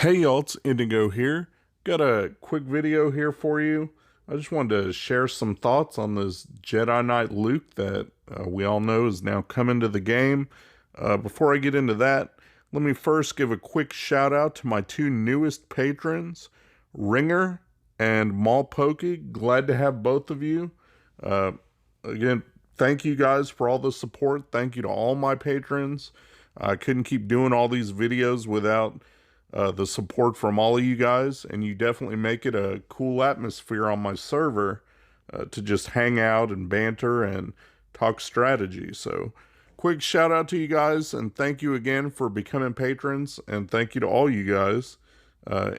Hey y'all, it's Indigo here. Got a quick video here for you. I just wanted to share some thoughts on this Jedi Knight Luke that we all know is now coming to the game. Before I get into that, let me first give a quick shout out to my two newest patrons, Ringer and Malpokey. Glad to have both of you. Uh, Again, thank you guys for all the support. Thank you to all my patrons. I couldn't keep doing all these videos without the support from all of you guys, and you definitely make it a cool atmosphere on my server to just hang out and banter and talk strategy. So quick shout out to you guys, and thank you again for becoming patrons, and thank you to all you guys.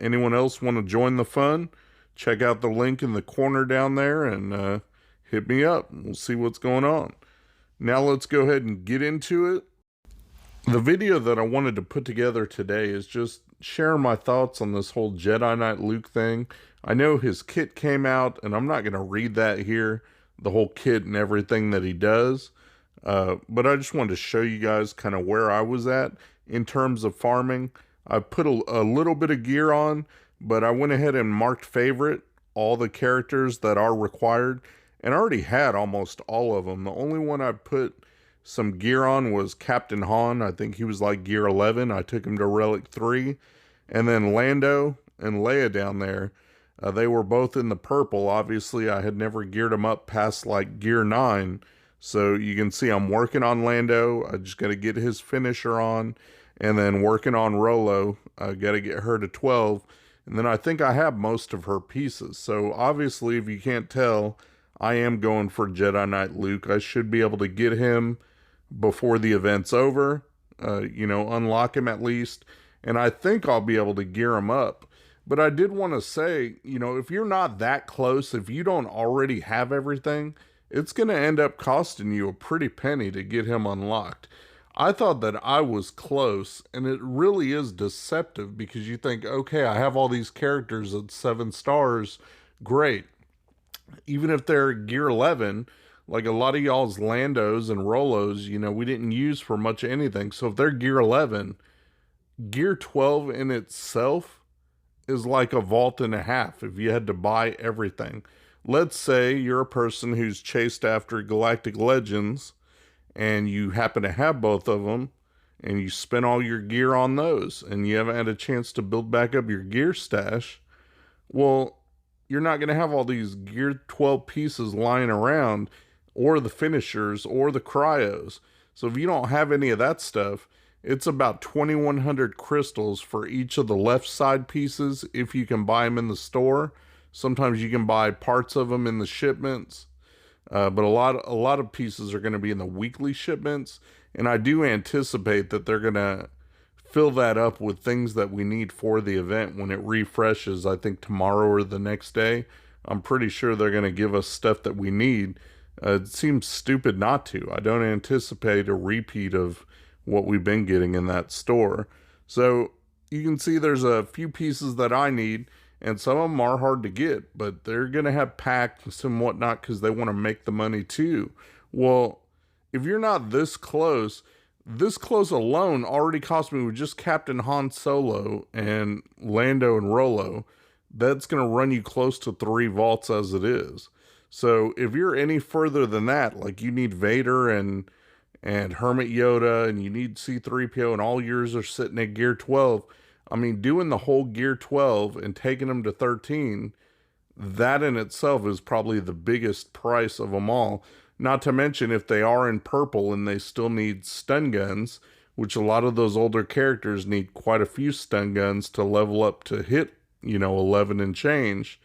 Anyone else want to join the fun, check out the link in the corner down there and hit me up. We'll see what's going on. Now let's go ahead and get into it. The video that I wanted to put together today is just sharing my thoughts on this whole Jedi Knight Luke thing. I know his kit came out, and I'm not going to read that here, the whole kit and everything that he does. But I just wanted to show you guys kind of where I was at in terms of farming. I put a little bit of gear on, but I went ahead and marked favorite all the characters that are required, and I already had almost all of them. The only one I put some gear on was Captain Han. I think he was like gear 11. I took him to Relic 3. And then Lando and Leia down there, they were both in the purple. Obviously, I had never geared them up past like gear 9. So you can see I'm working on Lando. I just got to get his finisher on. And then working on Rolo. I got to get her to 12. And then I think I have most of her pieces. So obviously, if you can't tell, I am going for Jedi Knight Luke. I should be able to get him before the event's over, unlock him at least, and I think I'll be able to gear him up. But I did want to say, if you're not that close, if you don't already have everything, it's going to end up costing you a pretty penny to get him unlocked. I thought that I was close, and it really is deceptive because you think, okay, I have all these characters at 7 stars, great. Even if they're gear 11, like a lot of y'all's Landos and Rolos, we didn't use for much of anything. So if they're gear 11, gear 12 in itself is like a vault and a half if you had to buy everything. Let's say you're a person who's chased after Galactic Legends and you happen to have both of them and you spend all your gear on those and you haven't had a chance to build back up your gear stash. Well, you're not going to have all these gear 12 pieces lying around, or the finishers, or the cryos. So if you don't have any of that stuff, it's about 2,100 crystals for each of the left side pieces if you can buy them in the store. Sometimes you can buy parts of them in the shipments, but a lot of pieces are going to be in the weekly shipments, and I do anticipate that they're going to fill that up with things that we need for the event when it refreshes, I think tomorrow or the next day. I'm pretty sure they're going to give us stuff that we need. It seems stupid not to. I don't anticipate a repeat of what we've been getting in that store. So you can see there's a few pieces that I need, and some of them are hard to get, but they're going to have packs and whatnot because they want to make the money too. Well, if you're not this close alone already cost me with just Captain Han Solo and Lando and Rolo. That's going to run you close to 3 vaults as it is. So if you're any further than that, like you need Vader and Hermit Yoda and you need C-3PO and all yours are sitting at gear 12, I mean, doing the whole gear 12 and taking them to 13, that in itself is probably the biggest price of them all. Not to mention if they are in purple and they still need stun guns, which a lot of those older characters need quite a few stun guns to level up to hit, 11 and change.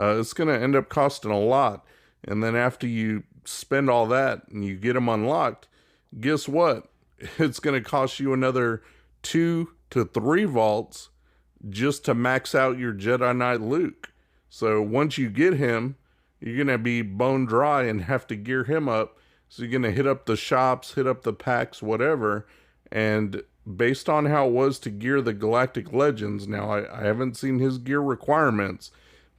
It's going to end up costing a lot. And then after you spend all that and you get them unlocked, guess what? It's going to cost you another 2 to 3 vaults just to max out your Jedi Knight Luke. So once you get him, you're going to be bone dry and have to gear him up. So you're going to hit up the shops, hit up the packs, whatever. And based on how it was to gear the Galactic Legends, now I haven't seen his gear requirements,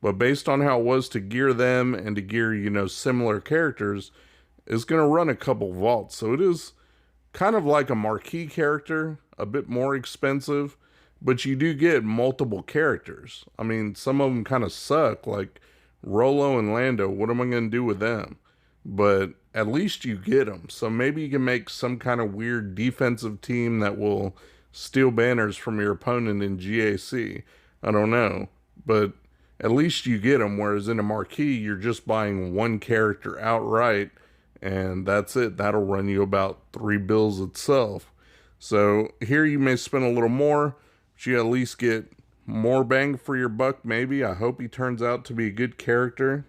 but based on how it was to gear them and to gear, similar characters, it's going to run a couple vaults. So it is kind of like a marquee character, a bit more expensive, but you do get multiple characters. I mean, some of them kind of suck, like Rolo and Lando. What am I going to do with them? But at least you get them. So maybe you can make some kind of weird defensive team that will steal banners from your opponent in GAC. I don't know. But at least you get them, whereas in a marquee, you're just buying one character outright, and that's it. That'll run you about 3 bills itself. So here you may spend a little more, but you at least get more bang for your buck, maybe. I hope he turns out to be a good character.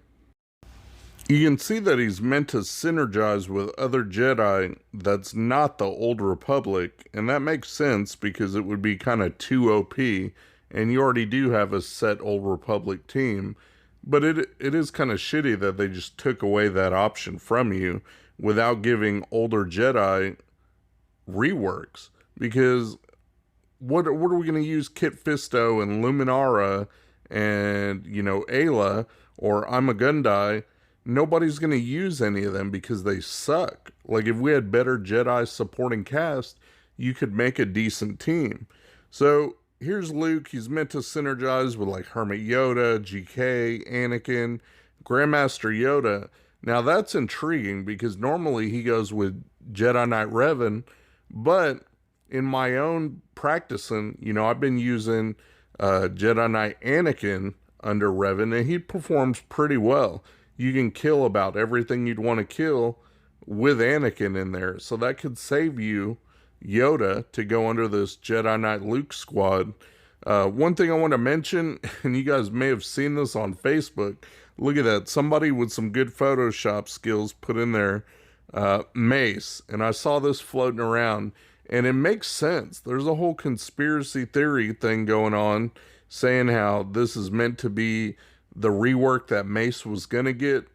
You can see that he's meant to synergize with other Jedi that's not the Old Republic, and that makes sense because it would be kind of too OP, and you already do have a set Old Republic team, but it is kind of shitty that they just took away that option from you without giving older Jedi reworks, because what are we going to use Kit Fisto and Luminara and, Ayla or I'm a Gundai? Nobody's going to use any of them because they suck. Like, if we had better Jedi supporting cast, you could make a decent team. So here's Luke. He's meant to synergize with like Hermit Yoda, GK, Anakin, Grandmaster Yoda. Now that's intriguing because normally he goes with Jedi Knight Revan, but in my own practicing, I've been using Jedi Knight Anakin under Revan, and he performs pretty well. You can kill about everything you'd want to kill with Anakin in there. So that could save you Yoda to go under this Jedi Knight Luke squad. One thing I want to mention, and you guys may have seen this on Facebook, look at that. Somebody with some good Photoshop skills put in there Mace. And I saw this floating around, and it makes sense. There's a whole conspiracy theory thing going on saying how this is meant to be the rework that Mace was going to get,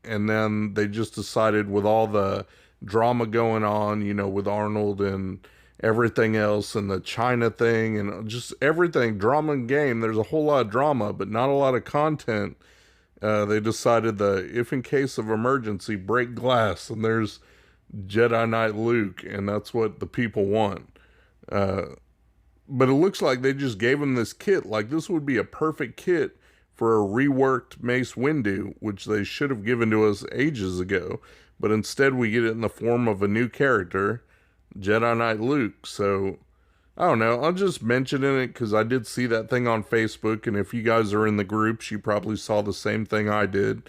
and then they just decided with all the drama going on, with Arnold and everything else and the China thing and just everything, drama in game, there's a whole lot of drama, but not a lot of content. They decided if in case of emergency, break glass, and there's Jedi Knight Luke, and that's what the people want. But it looks like they just gave him this kit. Like, this would be a perfect kit for a reworked Mace Windu, which they should have given to us ages ago. But instead we get it in the form of a new character, Jedi Knight Luke. So, I don't know. I'll just mention it because I did see that thing on Facebook. And if you guys are in the groups, you probably saw the same thing I did.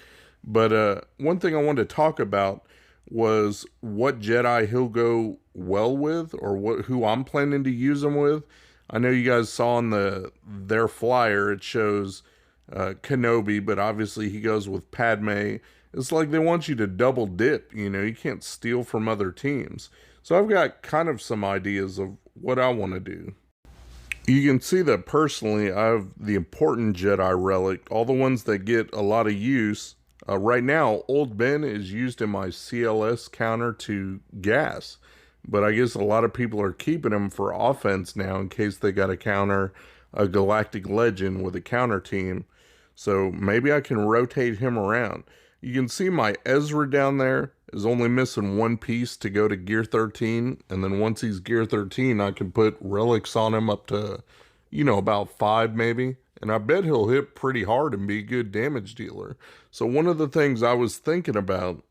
But one thing I wanted to talk about was what Jedi he'll go well with, or who I'm planning to use him with. I know you guys saw on their flyer, it shows Kenobi, but obviously he goes with Padme. It's like they want you to double dip, you can't steal from other teams. So I've got kind of some ideas of what I want to do. You can see that personally I have the important Jedi relic, all the ones that get a lot of use. Right now, Old Ben is used in my CLS counter to gas, but I guess a lot of people are keeping him for offense now in case they got to counter a Galactic Legend with a counter team. So maybe I can rotate him around. You can see my Ezra down there is only missing one piece to go to Gear 13. And then once he's Gear 13, I can put relics on him up to, about 5 maybe. And I bet he'll hit pretty hard and be a good damage dealer. So one of the things I was thinking about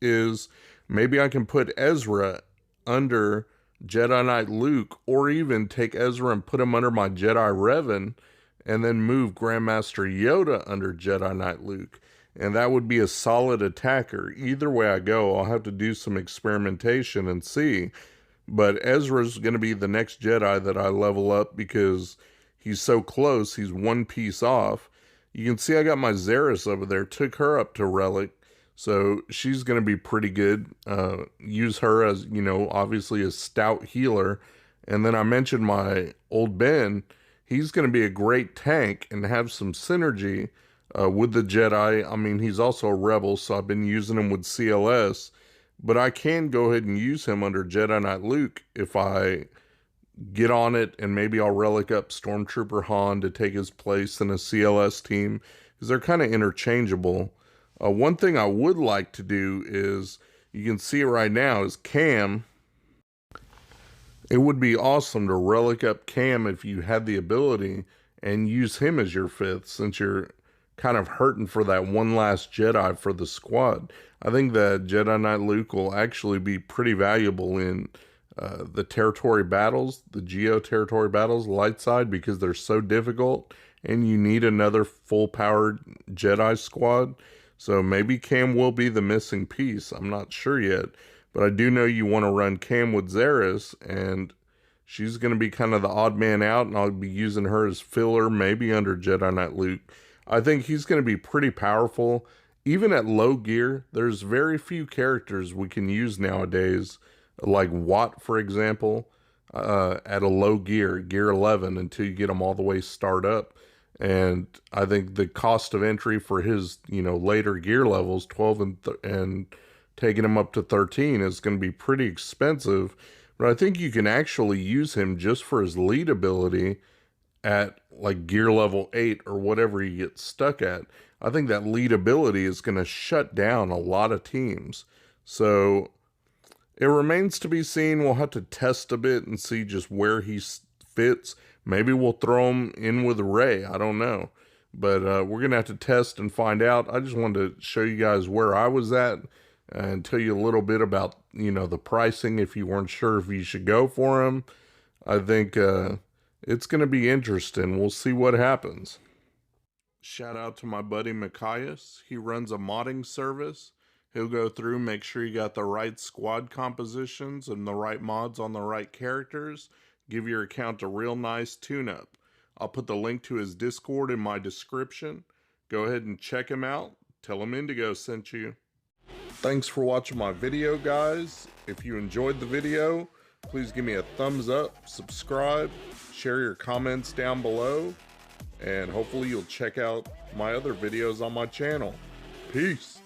is maybe I can put Ezra under Jedi Knight Luke, or even take Ezra and put him under my Jedi Revan, and then move Grandmaster Yoda under Jedi Knight Luke. And that would be a solid attacker. Either way I go, I'll have to do some experimentation and see. But Ezra's going to be the next Jedi that I level up because he's so close. He's one piece off. You can see I got my Zeris over there. Took her up to Relic. So she's going to be pretty good. Use her as, obviously a stout healer. And then I mentioned my Old Ben. He's going to be a great tank and have some synergy with the Jedi. I mean, he's also a rebel, so I've been using him with CLS. But I can go ahead and use him under Jedi Knight Luke if I get on it, and maybe I'll relic up Stormtrooper Han to take his place in a CLS team, because they're kind of interchangeable. One thing I would like to do is, you can see it right now, is Cam. It would be awesome to relic up Cam if you had the ability and use him as your fifth, since you're kind of hurting for that one last Jedi for the squad. I think that Jedi Knight Luke will actually be pretty valuable in the territory battles, the Geo territory battles, light side, because they're so difficult and you need another full powered Jedi squad. So maybe Cam will be the missing piece. I'm not sure yet. But I do know you want to run Cam with Zaris, and she's going to be kind of the odd man out, and I'll be using her as filler, maybe under Jedi Knight Luke. I think he's going to be pretty powerful. Even at low gear, there's very few characters we can use nowadays, like Watt, for example, at a low gear, gear 11, until you get him all the way start up. And I think the cost of entry for his, later gear levels, 12 and taking him up to 13 is going to be pretty expensive, but I think you can actually use him just for his lead ability at like gear level 8 or whatever you get stuck at. I think that lead ability is going to shut down a lot of teams. So it remains to be seen. We'll have to test a bit and see just where he fits. Maybe we'll throw him in with Rey. I don't know. But we're going to have to test and find out. I just wanted to show you guys where I was at and tell you a little bit about, the pricing if you weren't sure if you should go for them. I think it's going to be interesting. We'll see what happens. Shout out to my buddy Mikayas. He runs a modding service. He'll go through, make sure you got the right squad compositions and the right mods on the right characters. Give your account a real nice tune-up. I'll put the link to his Discord in my description. Go ahead and check him out. Tell him Indigo sent you. Thanks for watching my video, guys. If you enjoyed the video, please give me a thumbs up, subscribe, share your comments down below, and hopefully you'll check out my other videos on my channel. Peace.